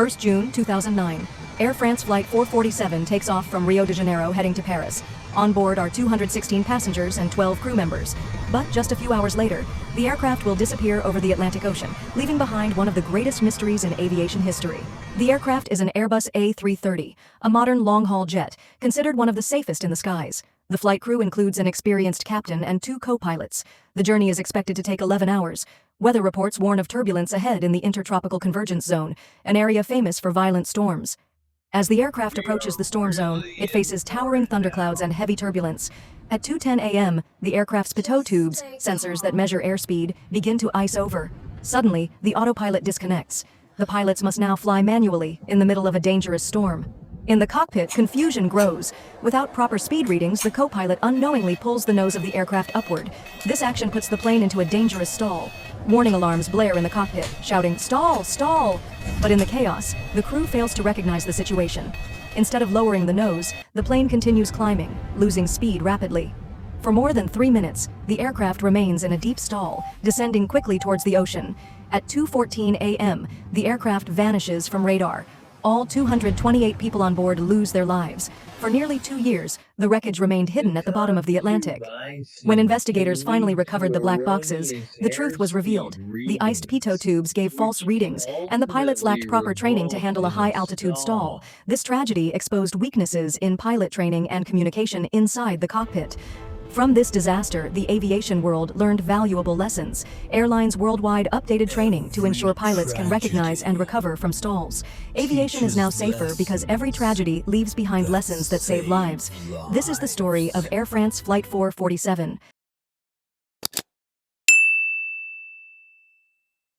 1st June 2009. Air France Flight 447 takes off from Rio de Janeiro heading to Paris. On board are 216 passengers and 12 crew members. But just a few hours later, the aircraft will disappear over the Atlantic Ocean, leaving behind one of the greatest mysteries in aviation history. The aircraft is an Airbus A330, a modern long-haul jet, considered one of the safest in the skies. The flight crew includes an experienced captain and 2 co-pilots. The journey is expected to take 11 hours. Weather reports warn of turbulence ahead in the Intertropical Convergence Zone, an area famous for violent storms. As the aircraft approaches the storm zone, it faces towering thunderclouds and heavy turbulence. At 2:10 a.m., the aircraft's pitot tubes, sensors that measure airspeed, begin to ice over. Suddenly, the autopilot disconnects. The pilots must now fly manually in the middle of a dangerous storm. In the cockpit, confusion grows. Without proper speed readings, the co-pilot unknowingly pulls the nose of the aircraft upward. This action puts the plane into a dangerous stall. Warning alarms blare in the cockpit, shouting, "Stall! Stall!" But in the chaos, the crew fails to recognize the situation. Instead of lowering the nose, the plane continues climbing, losing speed rapidly. For more than 3 minutes, the aircraft remains in a deep stall, descending quickly towards the ocean. At 2:14 a.m., the aircraft vanishes from radar. All 228 people on board lose their lives. For nearly 2 years, the wreckage remained hidden at the bottom of the Atlantic. When investigators finally recovered the black boxes, the truth was revealed. The iced pitot tubes gave false readings, and the pilots lacked proper training to handle a high-altitude stall. This tragedy exposed weaknesses in pilot training and communication inside the cockpit. From this disaster, the aviation world learned valuable lessons. Airlines worldwide updated training to ensure pilots can recognize and recover from stalls. Aviation is now safer because every tragedy leaves behind lessons that save lives. This is the story of Air France Flight 447.